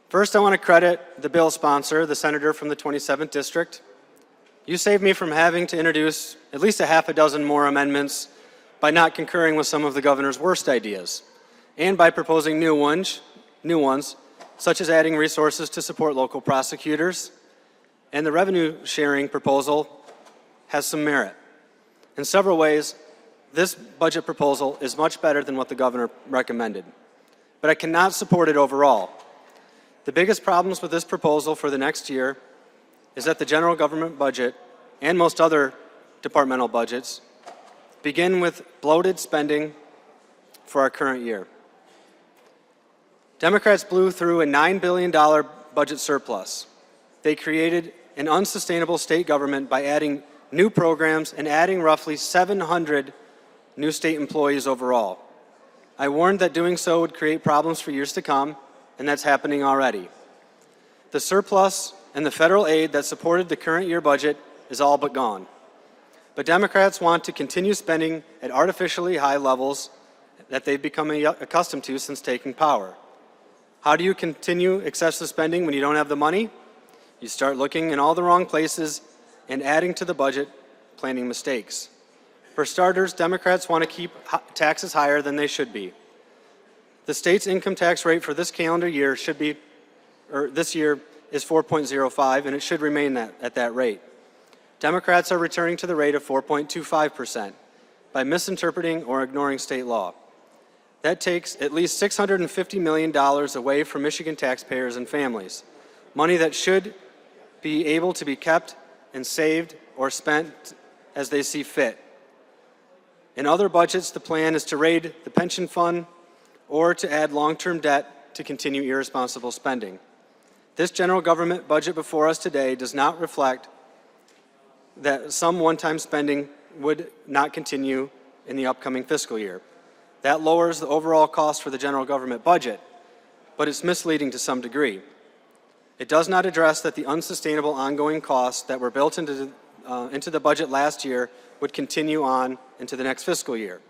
First, I want to credit the bill sponsor, the senator from the 27th District. You saved me from having to introduce at least a half a dozen more amendments by not concurring with some of the governor's worst ideas, and by proposing new ones, such as adding resources to support local prosecutors. And the revenue sharing proposal has some merit. In several ways, this budget proposal is much better than what the governor recommended, but I cannot support it overall. The biggest problems with this proposal for the next year is that the general government budget and most other departmental budgets begin with bloated spending for our current year. Democrats blew through a $9 billion budget surplus. They created an unsustainable state government by adding new programs and adding roughly 700 new state employees overall. I warned that doing so would create problems for years to come, and that's happening already. The surplus and the federal aid that supported the current year budget is all but gone. But Democrats want to continue spending at artificially high levels that they've become accustomed to since taking power. How do you continue excessive spending when you don't have the money? You start looking in all the wrong places and adding to the budget, planning mistakes. For starters, Democrats want to keep taxes higher than they should be. The state's income tax rate for this calendar year this year is 4.05, and it should remain at that rate. Democrats are returning to the rate of 4.25% by misinterpreting or ignoring state law. That takes at least $650 million away from Michigan taxpayers and families, money that should be able to be kept and saved or spent as they see fit. In other budgets, the plan is to raid the pension fund or to add long-term debt to continue irresponsible spending. This general government budget before us today does not reflect that some one-time spending would not continue in the upcoming fiscal year. That lowers the overall cost for the general government budget, but it's misleading to some degree. It does not address that the unsustainable ongoing costs that were built into the budget last year would continue on into the next fiscal year.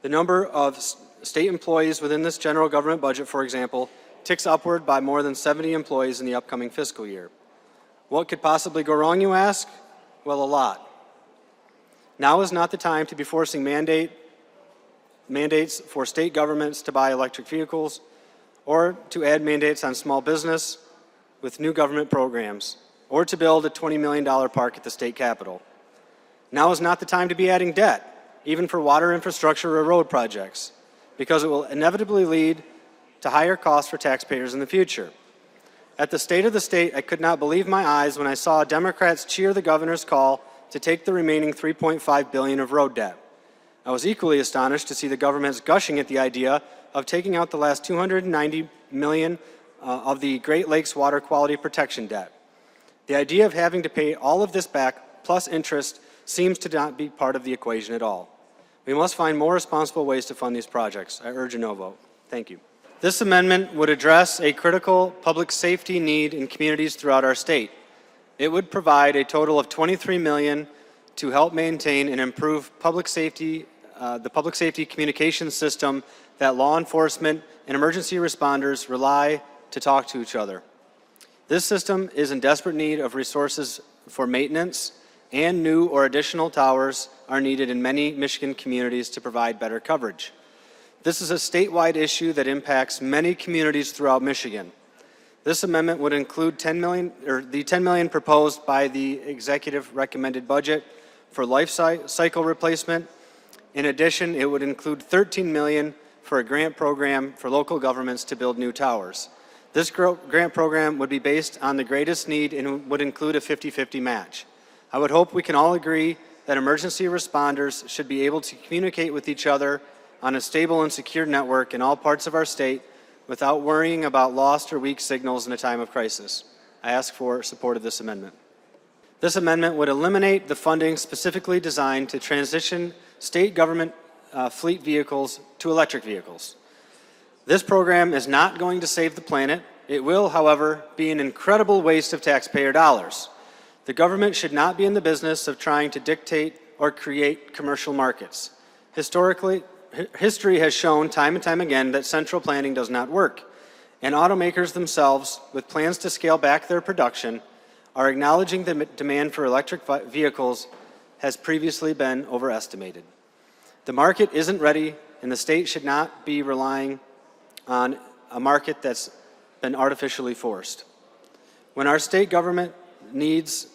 The number of state employees within this general government budget, for example, ticks upward by more than 70 employees in the upcoming fiscal year. What could possibly go wrong, you ask? Well, a lot. Now is not the time to be forcing mandates for state governments to buy electric vehicles or to add mandates on small business with new government programs or to build a $20 million park at the state capitol. Now is not the time to be adding debt, even for water infrastructure or road projects, because it will inevitably lead to higher costs for taxpayers in the future. At the State of the State, I could not believe my eyes when I saw Democrats cheer the governor's call to take the remaining $3.5 billion of road debt. I was equally astonished to see the government's gushing at the idea of taking out the last $290 million of the Great Lakes water quality protection debt. The idea of having to pay all of this back plus interest seems to not be part of the equation at all. We must find more responsible ways to fund these projects. I urge a no vote. Thank you. This amendment would address a critical public safety need in communities throughout our state. It would provide a total of $23 million to help maintain and improve the public safety communications system that law enforcement and emergency responders rely to talk to each other. This system is in desperate need of resources for maintenance, and new or additional towers are needed in many Michigan communities to provide better coverage. This is a statewide issue that impacts many communities throughout Michigan. This amendment would include the $10 million proposed by the executive recommended budget for life cycle replacement. In addition, it would include $13 million for a grant program for local governments to build new towers. This grant program would be based on the greatest need and would include a 50-50 match. I would hope we can all agree that emergency responders should be able to communicate with each other on a stable and secure network in all parts of our state without worrying about lost or weak signals in a time of crisis. I ask for support of this amendment. This amendment would eliminate the funding specifically designed to transition state government fleet vehicles to electric vehicles. This program is not going to save the planet. It will, however, be an incredible waste of taxpayer dollars. The government should not be in the business of trying to dictate or create commercial markets. History has shown time and time again that central planning does not work. and automakers themselves, with plans to scale back their production, are acknowledging the demand for electric vehicles has previously been overestimated. The market isn't ready, and the state should not be relying on a market that's been artificially forced. When our state government needs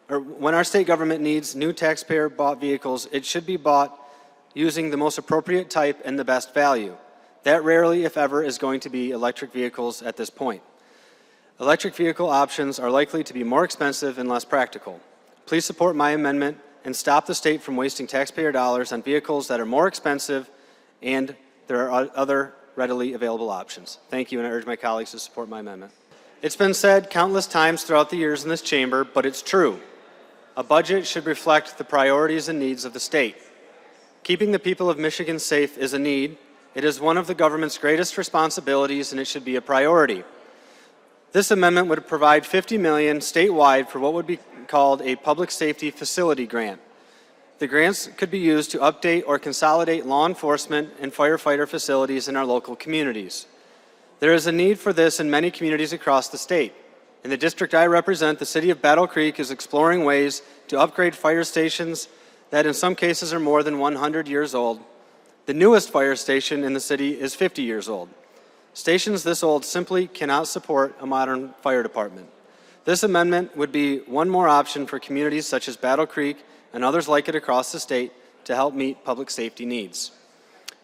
new taxpayer-bought vehicles, it should be bought using the most appropriate type and the best value. That rarely, if ever, is going to be electric vehicles at this point. Electric vehicle options are likely to be more expensive and less practical. Please support my amendment and stop the state from wasting taxpayer dollars on vehicles that are more expensive, and there are other readily available options. Thank you, and I urge my colleagues to support my amendment. It's been said countless times throughout the years in this chamber, but it's true. A budget should reflect the priorities and needs of the state. Keeping the people of Michigan safe is a need. It is one of the government's greatest responsibilities, and it should be a priority. This amendment would provide $50 million statewide for what would be called a public safety facility grant. The grants could be used to update or consolidate law enforcement and firefighter facilities in our local communities. There is a need for this in many communities across the state. In the district I represent, the city of Battle Creek is exploring ways to upgrade fire stations that in some cases are more than 100 years old. The newest fire station in the city is 50 years old. Stations this old simply cannot support a modern fire department. This amendment would be one more option for communities such as Battle Creek and others like it across the state to help meet public safety needs.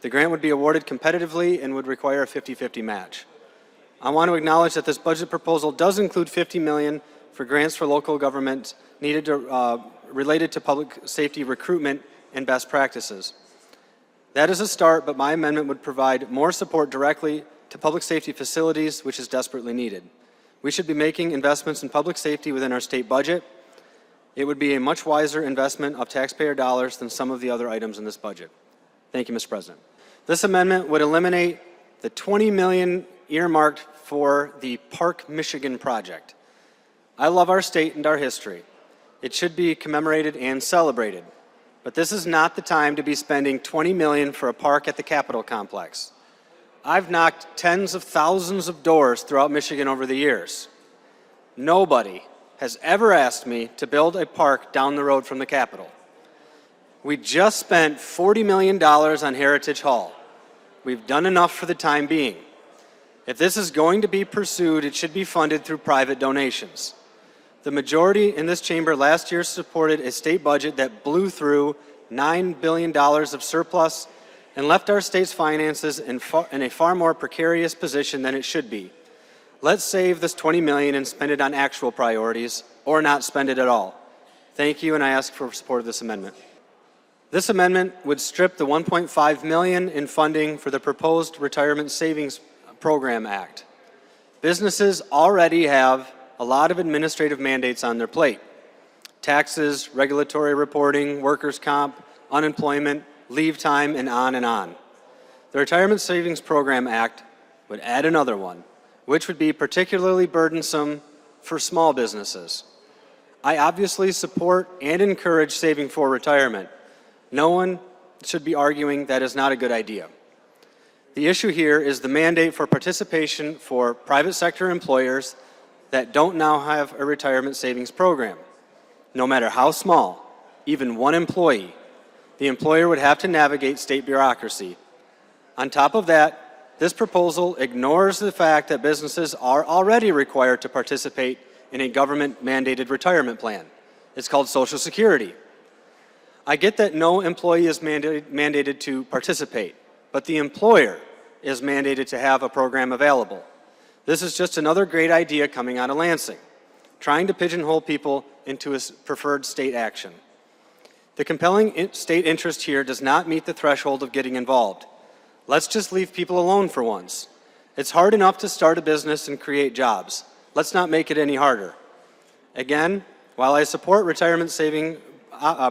The grant would be awarded competitively and would require a 50-50 match. I want to acknowledge that this budget proposal does include $50 million for grants for local government needed to, related to public safety recruitment and best practices. That is a start, but my amendment would provide more support directly to public safety facilities, which is desperately needed. We should be making investments in public safety within our state budget. It would be a much wiser investment of taxpayer dollars than some of the other items in this budget. Thank you, Mr. President. This amendment would eliminate the $20 million earmarked for the Park Michigan project. I love our state and our history. It should be commemorated and celebrated. But this is not the time to be spending $20 million for a park at the Capitol complex. I've knocked tens of thousands of doors throughout Michigan over the years. Nobody has ever asked me to build a park down the road from the Capitol. We just spent $40 million on Heritage Hall. We've done enough for the time being. If this is going to be pursued, it should be funded through private donations. The majority in this chamber last year supported a state budget that blew through $9 billion of surplus and left our state's finances in a far more precarious position than it should be. Let's save this $20 million and spend it on actual priorities, or not spend it at all. Thank you, and I ask for support of this amendment. This amendment would strip the $1.5 million in funding for the proposed Retirement Savings Program Act. Businesses already have a lot of administrative mandates on their plate: taxes, regulatory reporting, workers' comp, unemployment, leave time, and on and on. The Retirement Savings Program Act would add another one, which would be particularly burdensome for small businesses. I obviously support and encourage saving for retirement. No one should be arguing that is not a good idea. The issue here is the mandate for participation for private sector employers that don't now have a retirement savings program. No matter how small, even one employee, the employer would have to navigate state bureaucracy. On top of that, this proposal ignores the fact that businesses are already required to participate in a government-mandated retirement plan. It's called Social Security. I get that no employee is mandated to participate, but the employer is mandated to have a program available. This is just another great idea coming out of Lansing, trying to pigeonhole people into a preferred state action. The compelling state interest here does not meet the threshold of getting involved. Let's just leave people alone for once. It's hard enough to start a business and create jobs. Let's not make it any harder. Again, while I support retirement saving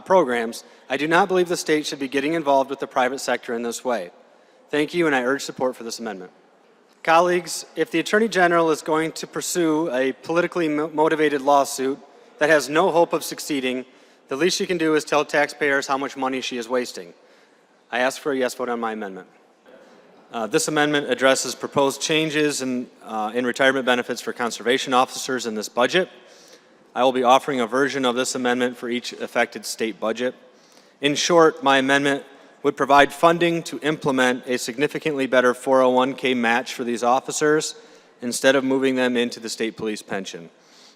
programs, I do not believe the state should be getting involved with the private sector in this way. Thank you, and I urge support for this amendment. Colleagues, if the Attorney General is going to pursue a politically motivated lawsuit that has no hope of succeeding, the least she can do is tell taxpayers how much money she is wasting. I ask for a yes vote on my amendment. This amendment addresses proposed changes in retirement benefits for conservation officers in this budget. I will be offering a version of this amendment for each affected state budget. In short, my amendment would provide funding to implement a significantly better 401k match for these officers instead of moving them into the state police pension.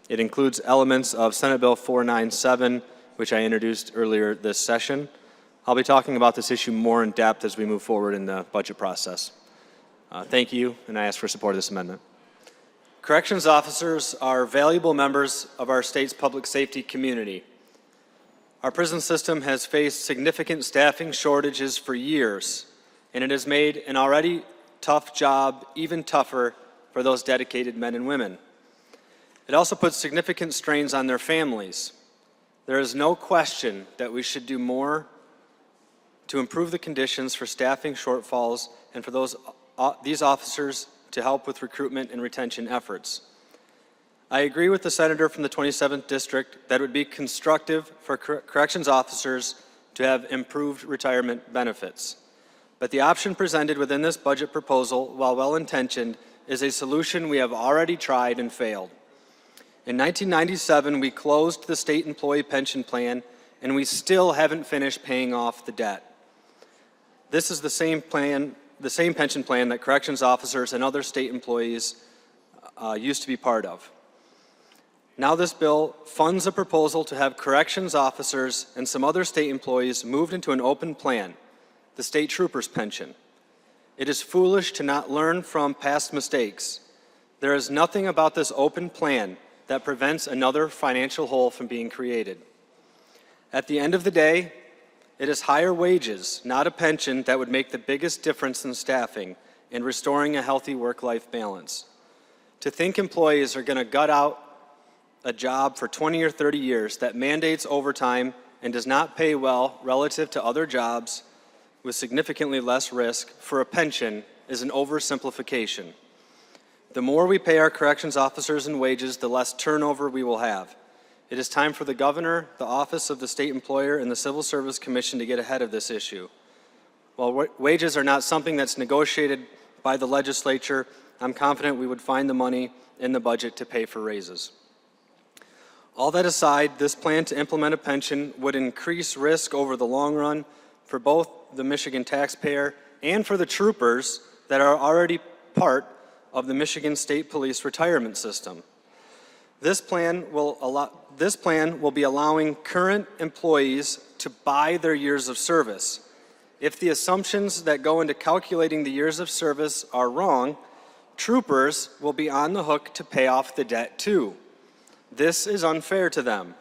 It includes elements of Senate Bill 497, which I introduced earlier this session. I'll be talking about this issue more in depth as we move forward in the budget process. Thank you, and I ask for support of this amendment. Corrections officers are valuable members of our state's public safety community. Our prison system has faced significant staffing shortages for years, and it has made an already tough job even tougher for those dedicated men and women. It also puts significant strains on their families. There is no question that we should do more to improve the conditions for staffing shortfalls and for these officers to help with recruitment and retention efforts. I agree with the senator from the 27th District that it would be constructive for corrections officers to have improved retirement benefits. But the option presented within this budget proposal, while well-intentioned, is a solution we have already tried and failed. In 1997, we closed the state employee pension plan, and we still haven't finished paying off the debt. This is the same pension plan that corrections officers and other state employees used to be part of. Now this bill funds a proposal to have corrections officers and some other state employees moved into an open plan, the state troopers pension. It is foolish to not learn from past mistakes. There is nothing about this open plan that prevents another financial hole from being created. At the end of the day, it is higher wages, not a pension, that would make the biggest difference in staffing and restoring a healthy work-life balance. To think employees are going to gut out a job for 20 or 30 years that mandates overtime and does not pay well relative to other jobs with significantly less risk for a pension is an oversimplification. The more we pay our corrections officers in wages, the less turnover we will have. It is time for the governor, the Office of the State Employer, and the Civil Service Commission to get ahead of this issue. While wages are not something that's negotiated by the legislature, I'm confident we would find the money in the budget to pay for raises. All that aside, this plan to implement a pension would increase risk over the long run for both the Michigan taxpayer and for the troopers that are already part of the Michigan State Police retirement system. This plan will be allowing current employees to buy their years of service. If the assumptions that go into calculating the years of service are wrong, troopers will be on the hook to pay off the debt too. This is unfair to them.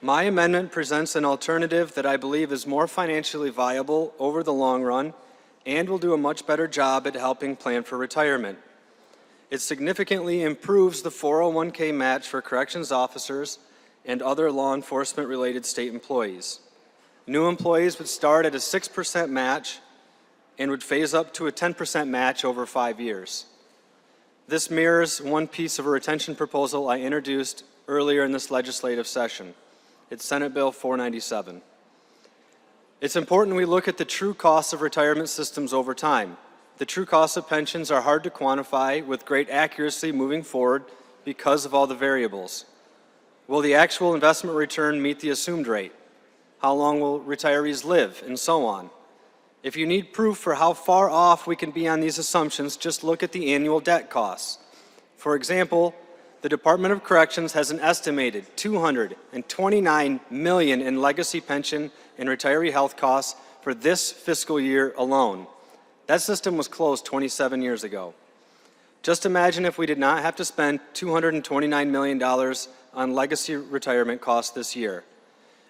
My amendment presents an alternative that I believe is more financially viable over the long run and will do a much better job at helping plan for retirement. It significantly improves the 401k match for corrections officers and other law enforcement-related state employees. New employees would start at a 6% match and would phase up to a 10% match over 5 years. This mirrors one piece of a retention proposal I introduced earlier in this legislative session. It's Senate Bill 497. It's important we look at the true costs of retirement systems over time. The true costs of pensions are hard to quantify with great accuracy moving forward because of all the variables. Will the actual investment return meet the assumed rate? How long will retirees live? And so on. If you need proof for how far off we can be on these assumptions, just look at the annual debt costs. For example, the Department of Corrections has an estimated $229 million in legacy pension and retiree health costs for this fiscal year alone. That system was closed 27 years ago. Just imagine if we did not have to spend $229 million on legacy retirement costs this year.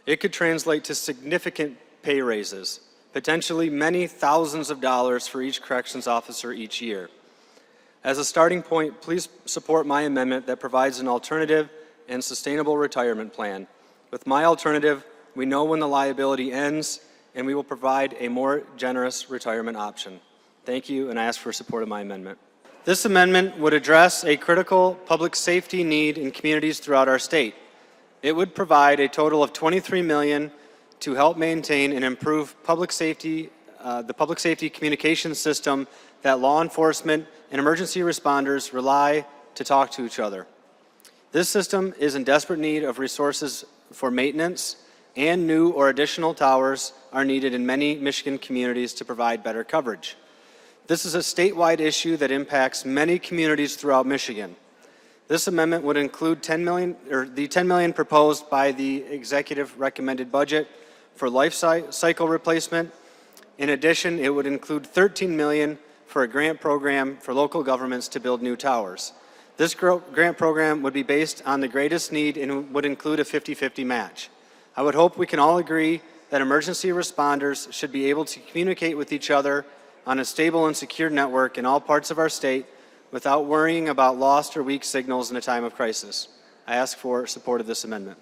It could translate to significant pay raises, potentially many thousands of dollars for each corrections officer each year. As a starting point, please support my amendment that provides an alternative and sustainable retirement plan. With my alternative, we know when the liability ends, and we will provide a more generous retirement option. Thank you, and I ask for support of my amendment. This amendment would address a critical public safety need in communities throughout our state. It would provide a total of $23 million to help maintain and improve public safety the public safety communication system that law enforcement and emergency responders rely to talk to each other. This system is in desperate need of resources for maintenance, and new or additional towers are needed in many Michigan communities to provide better coverage. This is a statewide issue that impacts many communities throughout Michigan. This amendment would include the $10 million proposed by the executive recommended budget for life cycle replacement. In addition, it would include $13 million for a grant program for local governments to build new towers. This grant program would be based on the greatest need and would include a 50-50 match. I would hope we can all agree that emergency responders should be able to communicate with each other on a stable and secure network in all parts of our state without worrying about lost or weak signals in a time of crisis. I ask for support of this amendment.